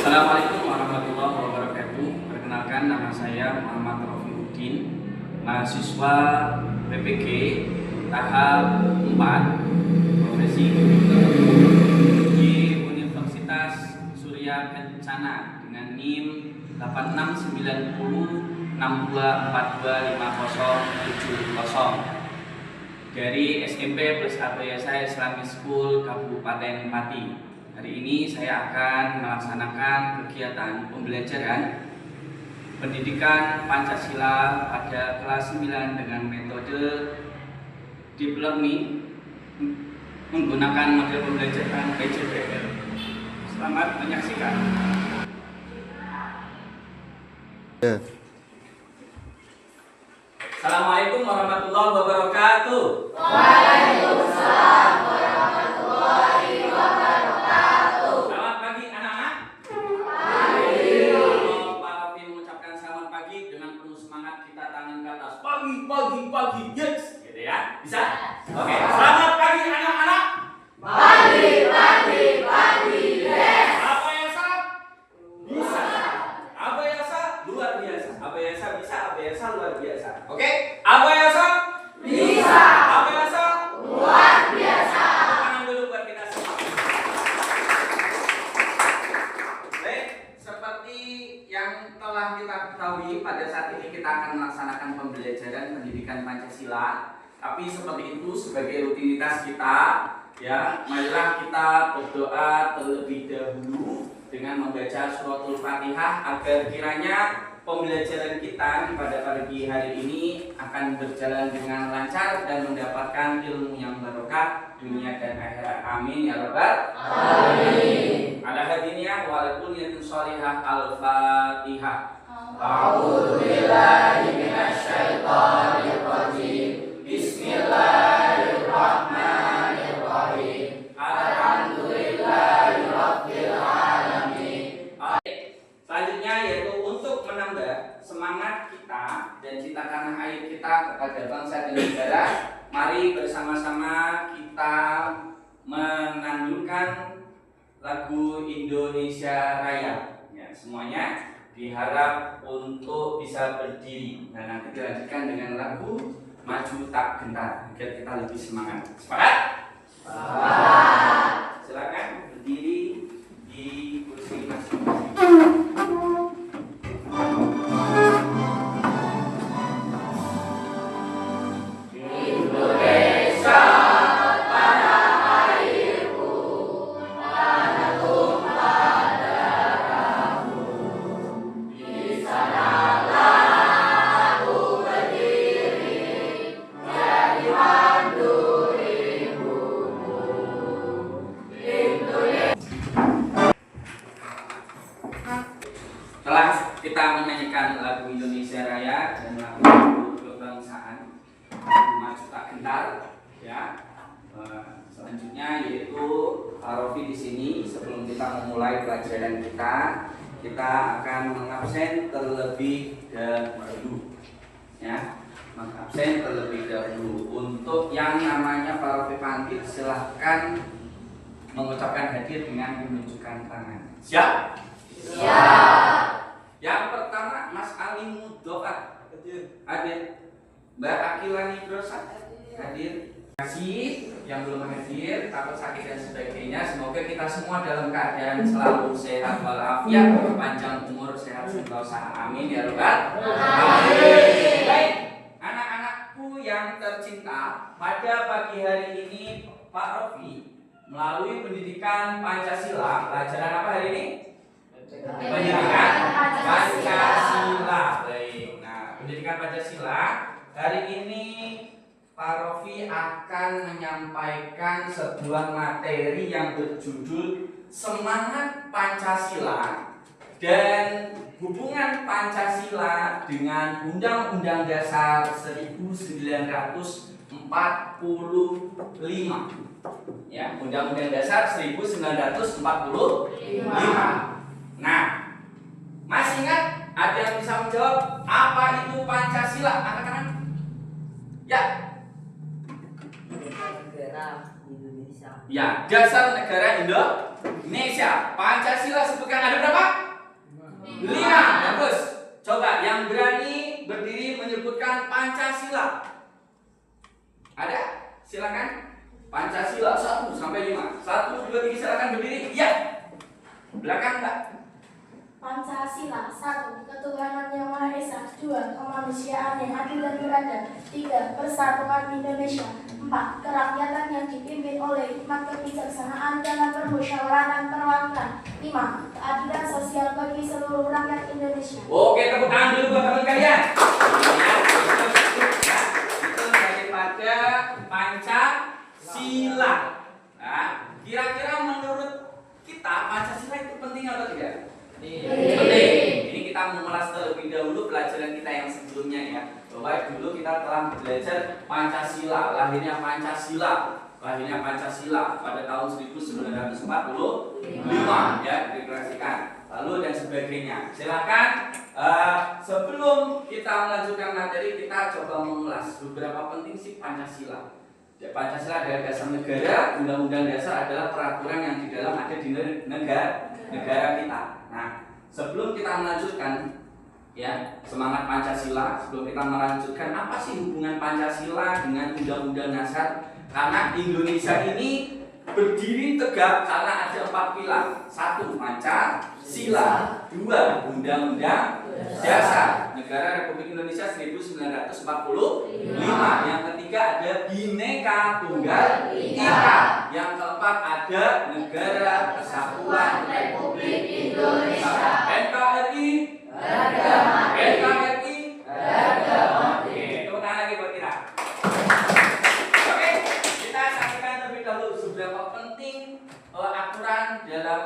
Assalamualaikum warahmatullahi wabarakatuh. Perkenalkan, nama saya Muhammad Rofiuddin, mahasiswa PPG tahap 4 profesi di Universitas Surya Kencana dengan NIM 869062425070 dari SMP plus Abhayasa Islamic School Kabupaten Pati. Hari ini saya akan melaksanakan kegiatan pembelajaran pendidikan Pancasila pada kelas 9 dengan metode deep learning menggunakan model pembelajaran PJBL. Selamat menyaksikan. Assalamualaikum warahmatullahi wabarakatuh. Waalaikumsalam warahmatullahi wabarakatuh. Selamat pagi anak-anak. Pagi. Pak Rofi mengucapkan selamat pagi dengan penuh semangat, kita tangan ke atas. Pagi, pagi, pagi, yes, gitu ya. Bisa? Oke. Selamat pagi anak-anak. Pagi, pagi, pagi, yes. Apa yang salah? Bisa. Apa yang salah? Luar biasa. Apa yang salah? Bisa. Apa yang salah? Luar biasa. Oke. Apa yang salah? Bisa. Apa yang salah? Luar biasa. Tangan dulu buat kita semua. Baik, seperti yang telah kita ketahui, pada saat ini kita akan melaksanakan pembelajaran pendidikan Pancasila. Tapi seperti itu sebagai rutinitas kita, ya, marilah kita berdoa terlebih dahulu dengan membaca suratul Fatihah agar kiranya pembelajaran kita pada pagi hari ini akan berjalan dengan lancar dan mendapatkan ilmu yang barokah dunia dan akhirat. Amin ya rabbal alamin. Ala hadiniyah wa ala kulliyatun sholihah. Al-Fatihah. A'udzu billahi minasy syaithanir rajim. Bismillahirrahmanirrahim. Alhamdulillahirabbil alamin. Selanjutnya yaitu untuk menambah semangat kita dan cinta tanah air kita kepada bangsa dan negara, mari bersama-sama kita menandungkan lagu Indonesia Raya. Ya, semuanya diharap untuk bisa berdiri dan nanti dilanjutkan dengan lagu Maju Tak Gentar agar kita lebih semangat. Sepakat? Sepakat. Silakan berdiri di kursi masing-masing. Indonesia tanah airku, tanah tumpah darahku. Di sanalah aku berdiri, jadi mandu ibumu. Indonesia. Setelah kita menyanyikan lagu Indonesia Raya dan lagu kebangsaan, lagu Maju Tak Gentar, ya. Selanjutnya yaitu Pak Rofi di sini sebelum kita memulai pelajaran kita akan mengabsen terlebih dahulu, ya. Mengabsen terlebih dahulu. Untuk yang namanya Pak Rofi Pantit, silahkan mengucapkan hadir dengan menunjukkan tangan. Siap? Siap. Yang pertama Mas Ali Mudokat hadir. Mbak Akilani Brosa hadir. Terima kasih yang belum hadir, takut sakit dan sebagainya. Semoga kita semua dalam keadaan selalu sehat walafiat, panjang umur, sehat sentosa. Amin ya rabbal alamin. Baik, anak-anakku yang tercinta, pada pagi hari ini Pak Rofi melalui pendidikan Pancasila, pelajaran apa hari ini? Pendidikan Pancasila. Baik. Nah, pendidikan Pancasila hari ini Pak Rofi akan menyampaikan sebuah materi yang berjudul Semangat Pancasila dan hubungan Pancasila dengan Undang-Undang Dasar 1945. Ya, Undang-Undang Dasar 1945. Nah, masih ingat? Ada yang bisa menjawab apa itu Pancasila? Angkat tangan. Ya. Negara Indonesia. Ya, dasar negara Indonesia. Pancasila sebutkan ada berapa? Pancasila. 1. Ketuhanan Yang Maha Esa. 2. Kemanusiaan yang adil dan beradab. 3. Persatuan Indonesia. 4. Kerakyatan yang dipimpin oleh hikmat kebijaksanaan dalam permusyawaratan perwakilan. 5. Keadilan sosial bagi seluruh rakyat Indonesia. Oke, tepuk tangan dulu buat teman kalian. Itu daripada Pancasila. Nah, kira-kira menurut kita Pancasila itu penting atau tidak? Penting. Ini kita mengulas terlebih dahulu pelajaran kita yang sebelumnya ya. Bahwa dulu kita telah belajar Pancasila, lahirnya Pancasila pada tahun 1945 ya, dideklarasikan. Lalu dan sebagainya. Silakan sebelum kita melanjutkan materi kita coba mengulas beberapa penting sih Pancasila. Ya, Pancasila adalah dasar negara, undang-undang dasar adalah peraturan yang di dalam ada di negara kita. Nah, sebelum kita melanjutkan ya semangat Pancasila, sebelum kita melanjutkan apa sih hubungan Pancasila dengan undang-undang dasar? Karena Indonesia ini berdiri tegak karena ada 4 pilar. 1. Pancasila. 2. Undang-undang dasar negara Republik Indonesia 1945. Yang ketiga ada Bhinneka Tunggal Ika. Yang keempat ada Negara Kesatuan Republik Indonesia. NKRI. NKRI. Oke, tepuk tangan lagi buat kita. Oke, kita sampaikan terlebih dahulu seberapa penting aturan dalam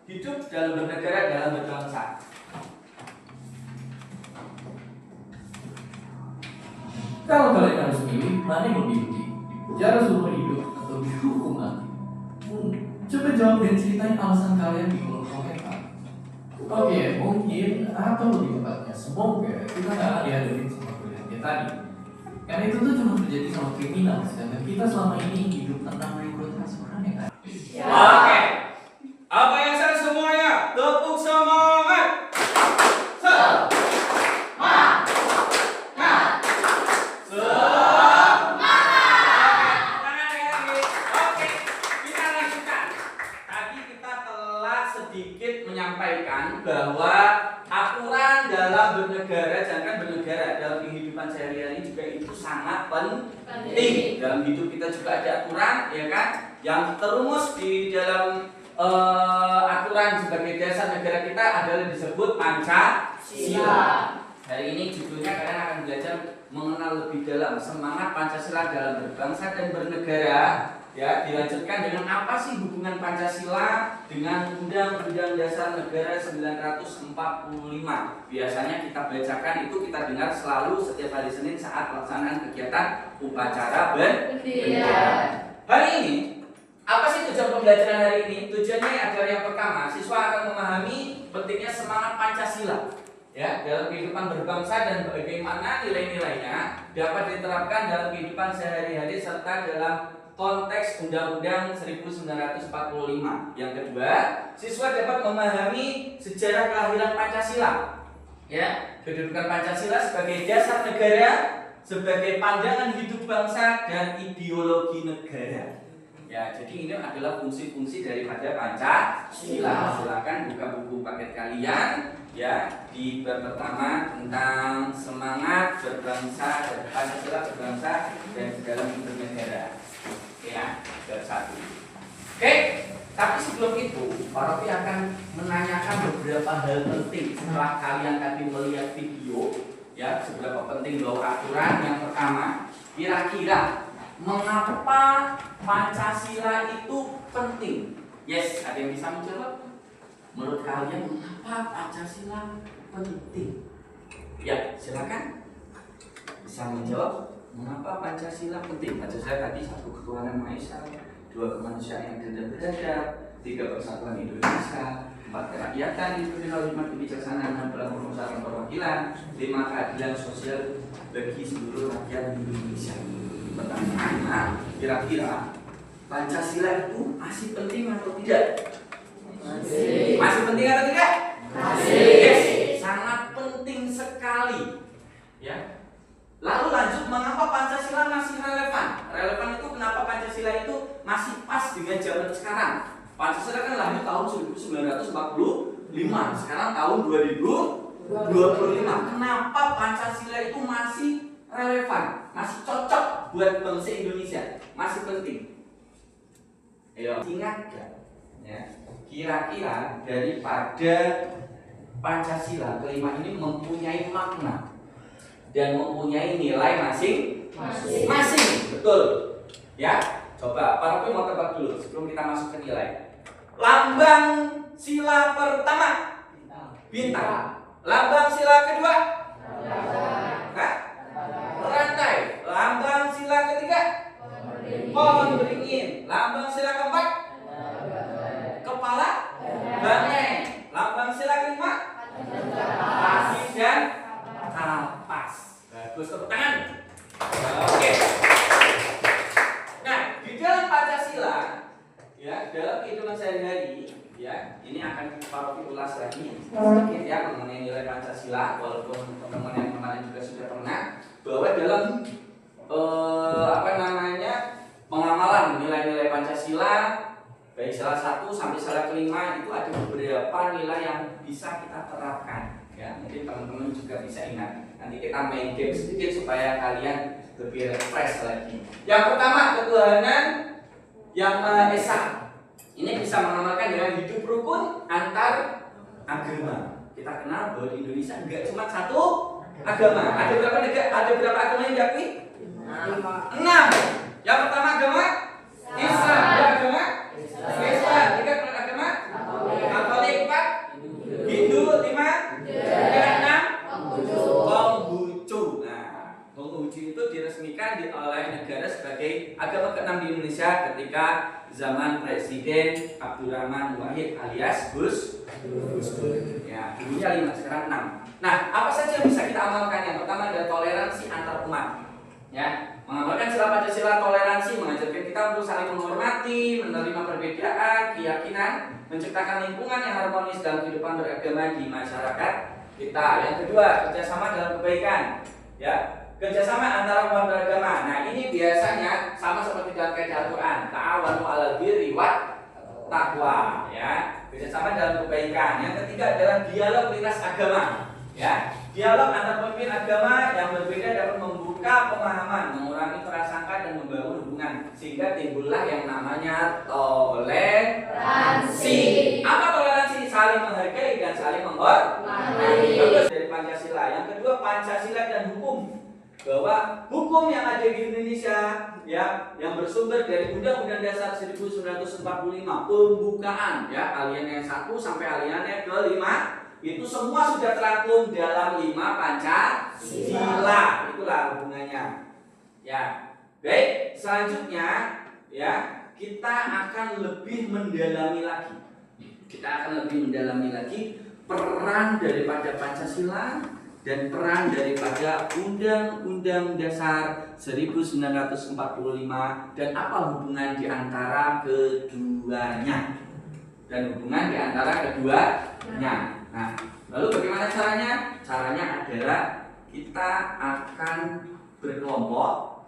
hidup, dalam bernegara, dalam berbangsa. Kalau kalian harus pilih, mana yang lebih rugi? Penjara seumur hidup atau dihukum mati? Coba jawab dan ceritain alasan kalian di kolom komentar. Oke, mungkin atau lebih tepatnya semoga kita nggak akan dihadapin sama pilihan kita tadi. Karena itu tuh cuma terjadi sama kriminal, sedangkan kita selama ini hidup tenang rekrut orang ya kan? Oke, apa yang saya semuanya? Tepuk semangat. Menyampaikan bahwa aturan dalam bernegara, jangan bernegara, dalam kehidupan sehari-hari juga itu sangat penting. Dalam hidup kita juga ada aturan, ya kan, yang terumus di dalam aturan sebagai dasar negara kita adalah disebut Pancasila. Hari ini judulnya kalian akan belajar mengenal lebih dalam semangat Pancasila dalam berbangsa dan bernegara. Ya, dilanjutkan dengan apa sih hubungan Pancasila dengan Undang-Undang Dasar Negara 1945. Biasanya kita bacakan itu, kita dengar selalu setiap hari Senin saat pelaksanaan kegiatan upacara bendera. Hari ini, apa sih tujuan pembelajaran hari ini? Tujuannya adalah yang pertama, siswa akan memahami pentingnya semangat Pancasila ya dalam kehidupan berbangsa dan bagaimana nilai-nilainya dapat diterapkan dalam kehidupan sehari-hari serta dalam konteks Undang-Undang 1945. Yang kedua, siswa dapat memahami sejarah kelahiran Pancasila. Ya, kedudukan Pancasila sebagai dasar negara, sebagai pandangan hidup bangsa dan ideologi negara. Ya, jadi ini adalah fungsi-fungsi daripada Pancasila. Silakan buka buku paket kalian ya di bab pertama tentang semangat berbangsa dan Pancasila berbangsa dan dalam bernegara. Ya, bab 1. Oke, tapi sebelum itu, Pak Rofi akan menanyakan beberapa hal penting setelah kalian tadi melihat video ya, seberapa penting bahwa aturan. Yang pertama, kira-kira mengapa Pancasila itu penting? Yes, ada yang bisa menjawab? Menurut kalian mengapa Pancasila penting? Ya, silakan. Bisa menjawab mengapa Pancasila penting? Pancasila tadi 1 ketuhanan Maha Esa, 2 kemanusiaan yang adil dan beradab, 3 persatuan Indonesia, 4 kerakyatan dipimpin oleh hikmat kebijaksanaan dan permusyawaratan perwakilan, 5 keadilan sosial bagi seluruh rakyat Indonesia. Pertanyaannya, kira-kira Pancasila itu masih penting atau tidak? Masih penting atau tidak? Masih. Yes, sangat penting sekali. Ya. Lalu lanjut, mengapa Pancasila masih relevan? Relevan itu kenapa Pancasila itu masih pas dengan zaman sekarang? Pancasila kan lahir tahun 1945 Sekarang tahun 2025. Kenapa Pancasila itu masih relevan, masih cocok buat bangsa Indonesia, masih penting? Ayo, ingat gak? Ya, kira-kira daripada Pancasila kelima ini mempunyai makna dan mempunyai nilai masing-masing, betul? Ya, coba Pak Rofi mau tebak dulu sebelum kita masuk ke nilai. Lambang sila pertama bintang. Lambang sila kedua rantai. Lambang sila ketiga pohon beringin. Lambang sila keempat kepala banteng. Lambang sila kelima kaki dan kapas. Bagus, tepuk tangan. Oke. Nah, di dalam Pancasila, ya, dalam kehidupan sehari-hari, ya, ini akan Pak Rofi ulas lagi sedikit ya mengenai nilai Pancasila, walaupun teman-teman yang kemarin juga sudah pernah, bahwa dalam pengamalan nilai-nilai Pancasila baik salah 1 sampai salah kelima itu ada beberapa nilai yang bisa kita terapkan, ya. Mungkin teman-teman juga bisa ingat. Nanti kita main game sedikit supaya kalian lebih refresh lagi. Yang pertama, ketuhanan yang Maha Esa. Ini bisa mengamalkan dengan hidup rukun antar agama. Kita kenal bahwa di Indonesia enggak cuma satu agama. Ada berapa negara? Ada berapa agama yang diakui? 6. Yang pertama agama Islam. Dua agama Islam. 3 agama Katolik. 4 Hindu. 5 dan 6 Konghucu. Nah, Konghucu itu diresmikan oleh negara sebagai agama ke-6 di Indonesia ketika zaman Presiden Abdurrahman Wahid alias Gus Dur. Ya, dulunya 5, sekarang 6. Nah, apa saja yang bisa kita amalkan? Yang pertama adalah toleransi antar umat. Ya, mengamalkan sila Pancasila toleransi mengajarkan kita untuk saling menghormati, menerima perbedaan, keyakinan, menciptakan lingkungan yang harmonis dalam kehidupan beragama di masyarakat kita. Yang kedua, kerjasama dalam kebaikan. Ya, kerjasama antara umat beragama. Nah, ini biasanya sama seperti dalam kaidah Al-Quran. Ta'awanu 'alal birri wat taqwa. Ya, kerjasama dalam kebaikan. Yang ketiga adalah dialog lintas agama. Ya, dialog antar pemimpin agama yang berbeda dapat membuka pemahaman, mengurangi prasangka dan membangun hubungan sehingga timbullah yang namanya toleransi. Apa toleransi? Saling menghargai dan saling menghormati. Bagus dari Pancasila. Yang kedua, Pancasila dan hukum. Bahwa hukum yang ada di Indonesia, ya, yang bersumber dari Undang-Undang Dasar 1945, pembukaan, ya, alinea 1 sampai alinea ke-5 itu semua sudah terangkum dalam 5 Pancasila. Itulah hubungannya. Ya. Baik, selanjutnya, ya, kita akan lebih mendalami lagi. Peran daripada Pancasila dan peran daripada Undang-Undang Dasar 1945 dan apa hubungan di antara keduanya. Nah, lalu bagaimana caranya? Caranya adalah kita akan berkelompok.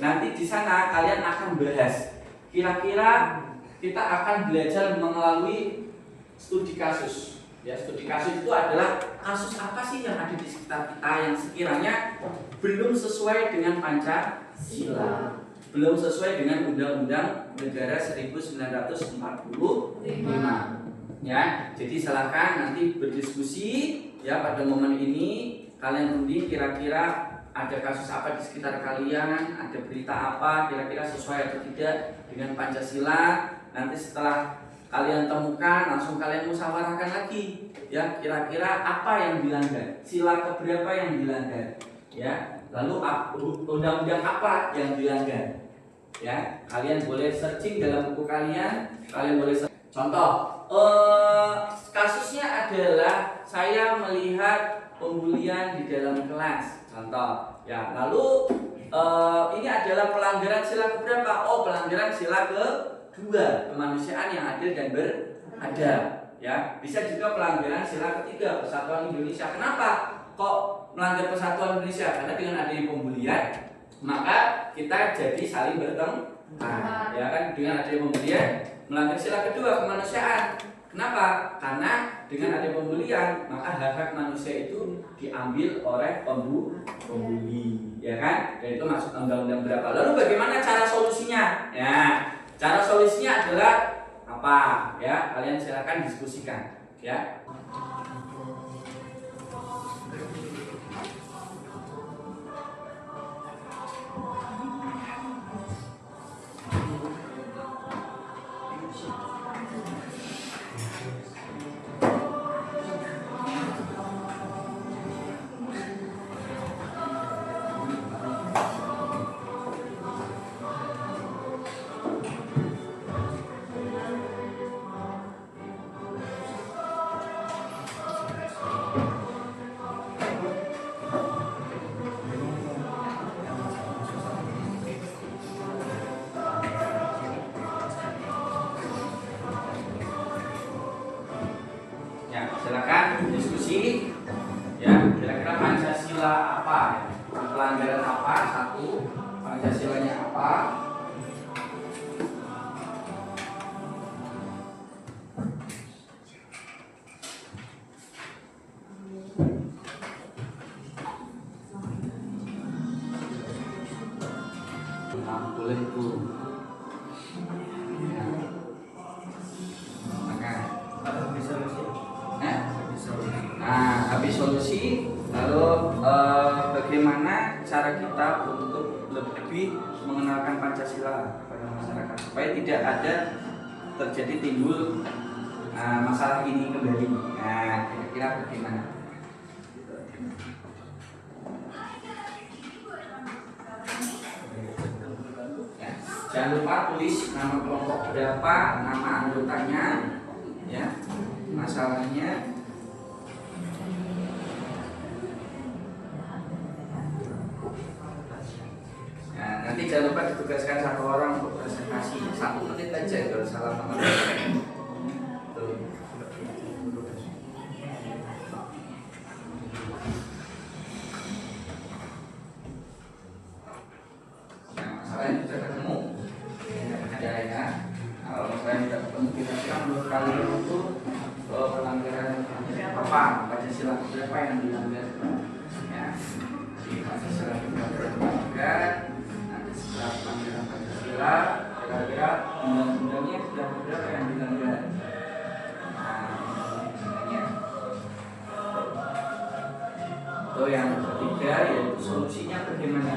Nanti di sana kalian akan bahas. Kira-kira kita akan belajar melalui studi kasus. Ya, studi kasus itu adalah kasus apa sih yang ada di sekitar kita yang sekiranya belum sesuai dengan Pancasila, belum sesuai dengan Undang-Undang Negara 1945. Ya, jadi silakan nanti berdiskusi ya pada momen ini. Kalian undi kira-kira ada kasus apa di sekitar kalian, ada berita apa kira-kira sesuai atau tidak dengan Pancasila. Nanti setelah kalian temukan, langsung kalian musyawarahkan lagi. Ya, kira-kira apa yang dilanggar, sila keberapa yang dilanggar, ya. Lalu undang-undang apa yang dilanggar. Ya, kalian boleh searching dalam buku kalian boleh contoh. Kasusnya adalah saya melihat pembulian di dalam kelas, contoh. Ya, lalu ini adalah pelanggaran sila keberapa? Oh, pelanggaran sila kedua, kemanusiaan yang adil dan beradab. Ya, bisa juga pelanggaran sila ketiga, persatuan Indonesia. Kenapa kok melanggar persatuan Indonesia? Karena dengan adanya pembulian, maka kita jadi saling bertengkar. Ya kan, dengan adanya pembulian melanggar sila kedua, kemanusiaan. Kenapa? Karena dengan ada pembulian, maka hak-hak manusia itu diambil oleh pembuli, ya kan? Dan itu masuk undang-undang berapa? Lalu bagaimana cara solusinya? Ya, cara solusinya adalah apa? Ya, kalian silakan diskusikan, ya. Ya, silakan diskusi. Ya, kira-kira Pancasila apa? Pelanggaran apa? Satu, Pancasilanya apa? Boleh itu. Ya. Nah, habis solusi, lalu bagaimana cara kita untuk lebih mengenalkan Pancasila kepada masyarakat supaya tidak ada terjadi timbul masalah ini kembali. Nah, kira-kira bagaimana? Ya, jangan lupa tulis nama kelompok berapa, nama anggotanya, ya, masalahnya. Nah, nanti jangan lupa ditugaskan satu orang untuk presentasi 1 menit aja kalau salah nama. Tuh. Nah, masalahnya sudah ketemu. Ya. Kalau masalahnya tidak ketemu, kira-kira menurut kalian itu pelanggaran apa? Pancasila berapa yang dilanggar? Ya, di Pancasila kita melanggar. Setelah pelanggaran Pancasila, kira-kira undang-undangnya sudah berapa yang dilanggar? Atau yang ketiga yaitu solusinya bagaimana?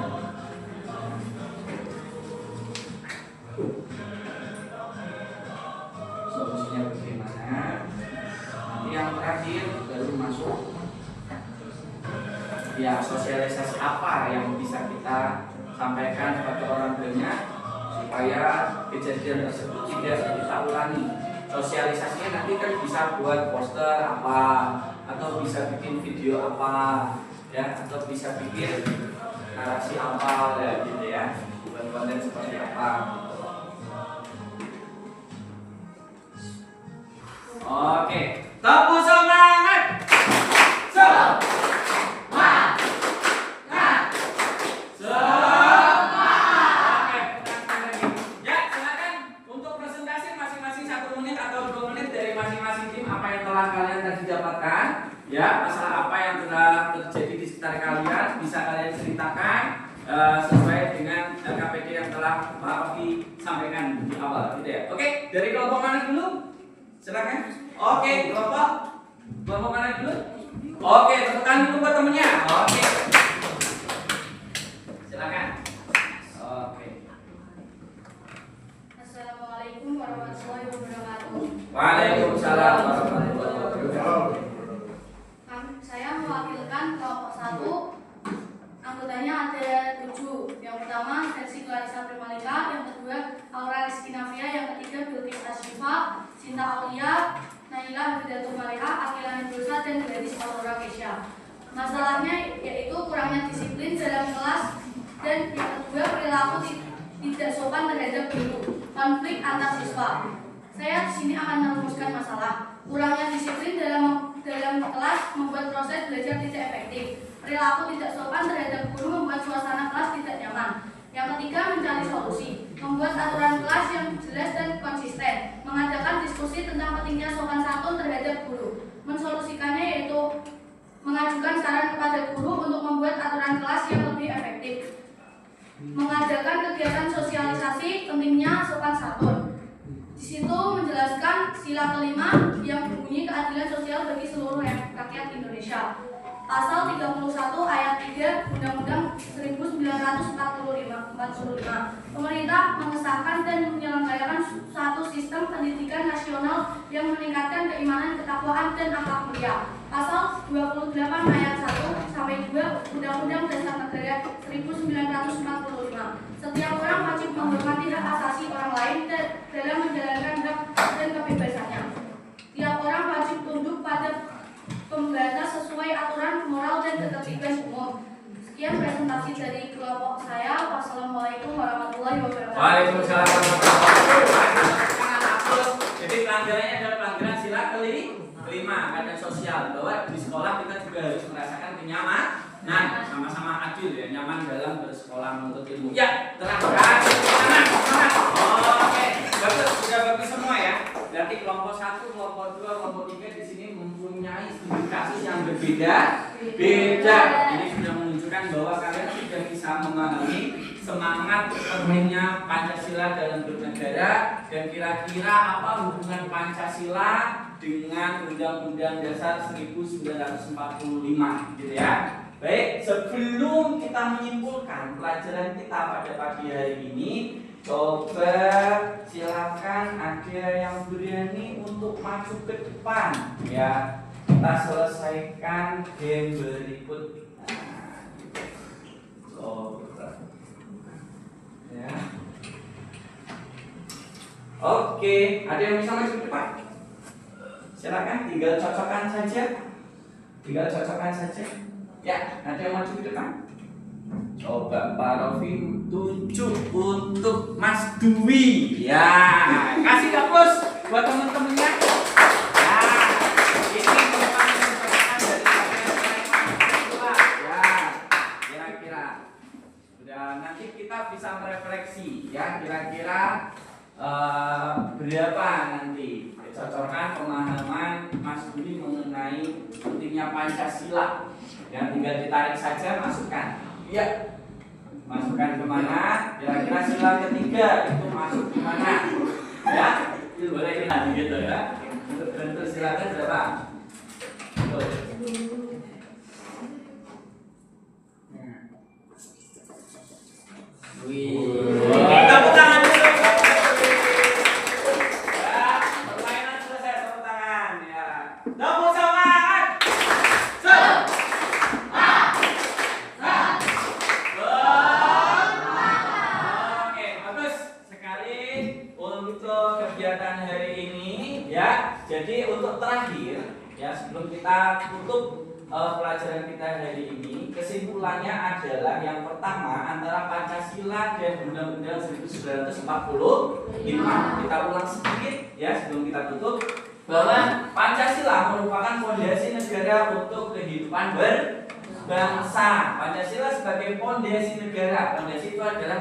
Solusinya bagaimana? Nanti yang terakhir baru masuk ya sosialisasi apa yang bisa kita sampaikan kepada orang banyak supaya kejadian tersebut tidak kita ulangi. Sosialisasinya nanti kan bisa buat poster apa, atau bisa bikin video apa, ya, atau bisa bikin narasi apa, ya, gitu ya, bukan konten seperti apa. Oke, tepuk semangat. Kalian tadi dapatkan, ya, masalah apa yang telah terjadi di sekitar kalian bisa kalian ceritakan sesuai dengan KPD yang telah Pak Rofi sampaikan di awal, gitu ya. Oke, dari kelompok mana dulu? Silakan. Oke, kelompok mana dulu? Oke, tepukan dulu buat temennya. Oke, silakan. Oke. Assalamualaikum warahmatullahi wabarakatuh. Waalaikumsalam warahmatullahi wabarakatuh. Saya mewakilkan kelompok 1. Anggotanya ada 7. Yang pertama Versi Clarissa Primalika, yang kedua Aura Rizky Navia, yang ketiga Bilkis Asyifa, Sinta Aulia, Naila Bidatul Maliha, Akila Nidrusa, dan Gladys Aurora Kesha. Masalahnya yaitu kurangnya disiplin dalam kelas, dan yang kedua perilaku tidak sopan terhadap guru, konflik antar siswa. Saya di sini akan merumuskan masalah. Kurangnya disiplin dalam kelas membuat proses belajar tidak efektif. Perilaku tidak sopan terhadap guru membuat suasana kelas tidak nyaman. Yang ketiga, mencari solusi. membuat aturan kelas yang jelas dan konsisten, mengadakan diskusi tentang pentingnya sopan santun terhadap guru, mensolusikannya yaitu mengajukan saran kepada guru untuk membuat aturan kelas yang lebih efektif, mengadakan kegiatan sosialisasi pentingnya sopan santun. Di situ menjelaskan sila kelima yang berbunyi keadilan sosial bagi seluruh rakyat Indonesia. Pasal 31 ayat 3 Undang-Undang 1945. Pemerintah mengesahkan dan menyelenggarakan suatu sistem pendidikan nasional yang meningkatkan keimanan, ketakwaan, dan akhlak mulia. Pasal 28 ayat 1 sampai 2 Undang-Undang Dasar Negara 1945. Setiap orang wajib menghormati hak asasi orang lain dalam menjalankan hak dan kebebasannya. Tiap orang wajib tunduk pada pembatas sesuai aturan moral dan ketertiban umum. Sekian presentasi dari kelompok saya. Wassalamualaikum warahmatullahi wabarakatuh. Waalaikumsalam warahmatullahi wabarakatuh. Jadi pelanggarannya adalah pelanggaran sila kelima keadaan sosial, bahwa di sekolah kita juga harus merasakan kenyamanan. Nah, sama-sama adil ya, nyaman dalam bersekolah menuntut ilmu. Ya, terangkan. Semangat. Oke, bagus, sudah bagus semua ya. Berarti kelompok 1, kelompok 2, kelompok 3 di sini mempunyai studi kasus yang berbeda. Ini sudah menunjukkan bahwa kalian sudah bisa memahami semangat pentingnya Pancasila dalam bernegara, dan kira-kira apa hubungan Pancasila dengan Undang-Undang Dasar 1945 gitu ya. Baik, sebelum kita menyimpulkan pelajaran kita pada pagi hari ini, coba silakan ada yang berani untuk maju ke depan ya. Kita selesaikan game berikut. Ya. Oke, ada yang bisa maju ke depan? Silakan, tinggal cocokkan saja. Ya, ada yang maju ke depan? Coba Pak Rofi tunjuk untuk Mas Dwi. Ya, kasih kapus buat teman-temannya. Ya, ini merupakan pertanyaan dari ya, kira-kira. Sudah, nanti kita bisa merefleksi ya, kira-kira berapa nanti cocokkan pemahaman Mas Dwi mengenai pentingnya Pancasila. Ya, tinggal ditarik saja, masukkan. Iya, masukkan kemana? Kira-kira sila ketiga itu masuk kemana? Ya, itu boleh kita gitu ya. Untuk bentuk silakan berapa? Tepuk tangan dulu. Ya, permainan selesai, tepuk tangan ya. Tepuk semangat. Oke, bagus sekali untuk kegiatan hari ini ya. Jadi untuk terakhir ya, sebelum kita tutup pelajaran kita hari ini, kesimpulannya adalah yang pertama, antara Pancasila dan Undang-Undang 1945. Kita ulang sedikit ya sebelum kita tutup, bahwa Pancasila merupakan fondasi negara untuk kehidupan berbangsa. Pancasila sebagai fondasi negara. Fondasi itu adalah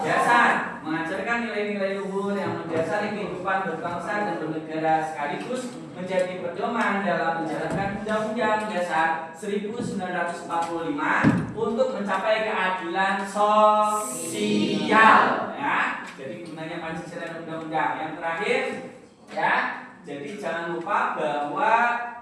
dasar, mengajarkan nilai-nilai luhur yang mendasari kehidupan berbangsa dan bernegara, sekaligus menjadi pedoman dalam menjalankan Undang-Undang Dasar 1945 untuk mencapai keadilan sosial ya. Jadi gunanya Pancasila dan undang-undang. Yang terakhir ya, jadi jangan lupa bahwa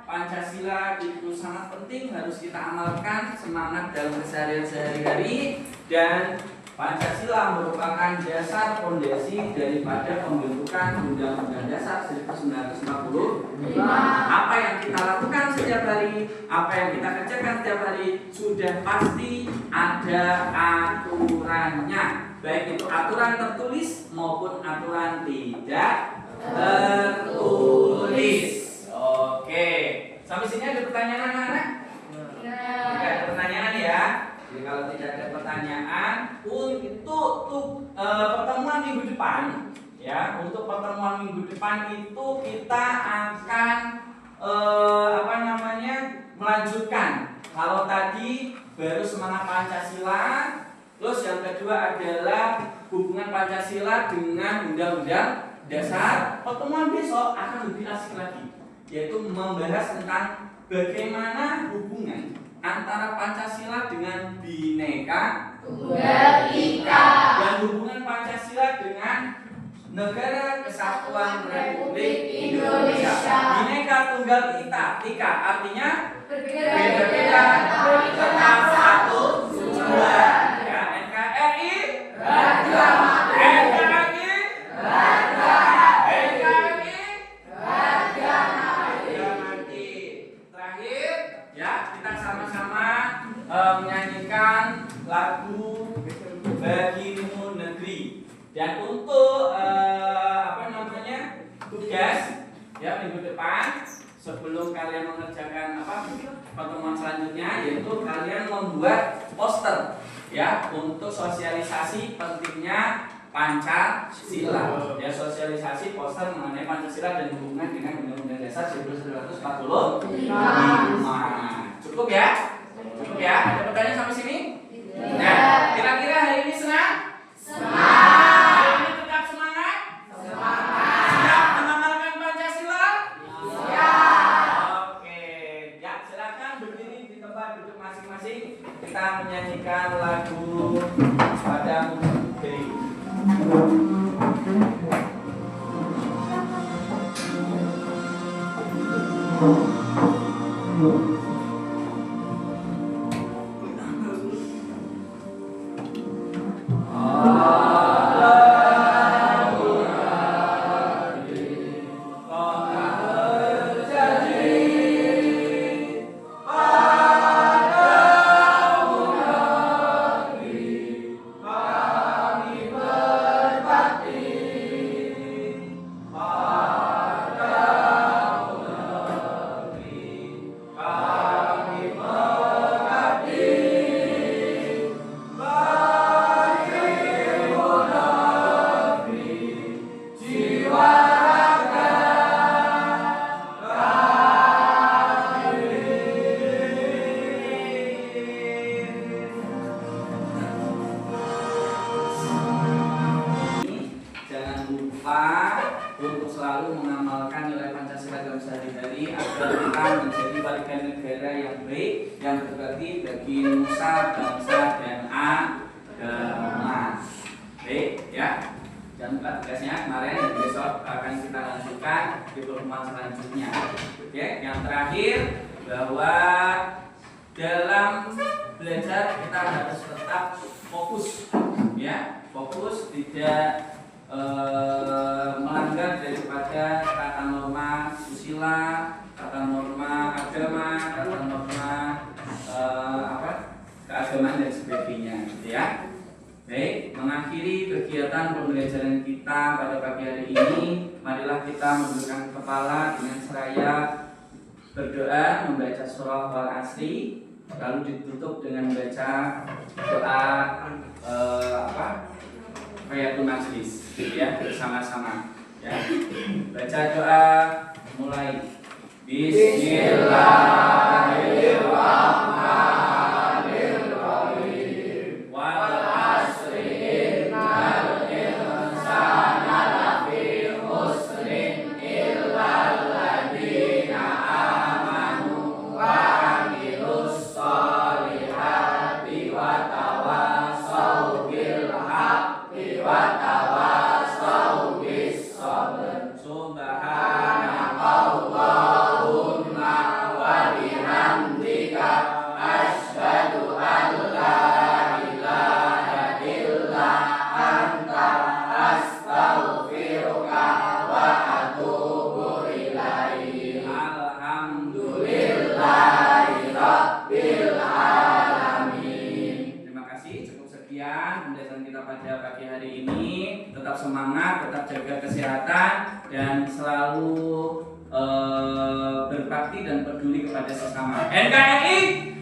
Pancasila itu sangat penting, harus kita amalkan semangat dalam keseharian sehari-hari, dan Pancasila merupakan dasar fondasi daripada pembentukan Undang-Undang Dasar 1945. Apa yang kita lakukan setiap hari, apa yang kita kerjakan setiap hari, sudah pasti ada aturannya, baik itu aturan tertulis maupun aturan tidak tertulis. Oke, sampai sini ada pertanyaan anak-anak? Tidak ada pertanyaan ya. Jadi kalau tidak ada pertanyaan, untuk pertemuan minggu depan ya, untuk pertemuan minggu depan itu kita akan melanjutkan. Kalau tadi baru semangat Pancasila, terus yang kedua adalah hubungan Pancasila dengan Undang-Undang Dasar. Pertemuan besok akan lebih asik lagi, yaitu membahas tentang bagaimana hubungan antara Pancasila dengan Bhinneka Tunggal Ika dan hubungan Pancasila dengan Negara Kesatuan Republik Indonesia. Bhinneka Tunggal Ika artinya berbeda-beda tetap satu tujuan. Ya, NKRI harga mati. Terakhir, ya kita sama-sama menyanyikan lagu Bagimu Negeri. Dan untuk tugas ya minggu depan sebelum kalian mengerjakan pertemuan selanjutnya, yaitu kalian membuat poster ya untuk sosialisasi pentingnya Pancasila. Ya, sosialisasi poster mengenai Pancasila dan hubungan dengan Undang-Undang Dasar 1945. Cukup ya? Cukup ya? Ada pertanyaan sampai sini? Nah, kira-kira hari ini senang? Semangat. Hari ini tetap semangat? Semangat. Siap mengamalkan Pancasila? Siap. Oke, ya silakan berdiri di tempat duduk masing-masing. Kita menyanyikan lagu Padamu Negeri. Untuk selalu mengamalkan nilai Pancasila dalam sehari-hari agar kita menjadi warga negara yang baik, yang berbakti bagi nusa, bangsa, dan agama. Baik, ya. Jangan lupa tugasnya kemarin dan besok akan kita lanjutkan di pertemuan selanjutnya. Oke, yang terakhir bahwa dalam belajar kita harus tetap fokus, ya, fokus tidak melanggar daripada tata norma susila, tata norma agama, tata norma keagamaan dan sebagainya, gitu ya. Baik, mengakhiri kegiatan pembelajaran kita pada pagi hari ini, marilah kita menundukkan kepala dengan seraya berdoa, membaca surah Wal-Asri, lalu ditutup dengan membaca doa Fayatul Majlis, ya, bersama-sama, ya. Baca doa, mulai. Bismillahirrahmanirrahim. Wal asri innal insana lafi khusrin illal ladzina amanu wa amilus sholihati wa tawassaw bil haqqi wa tawassaw bis sabr. Subhanakallahumma wa bihamdika asyhadu an la ilaha illa anta astaghfiruka wa atubu ilaik. Alhamdulillahi rabbil alamin. Terima kasih, cukup sekian pembelajaran kita pada pagi hari ini. Tetap semangat, tetap jaga kesehatan, dan selalu berbakti dan peduli kepada sesama. NKRI.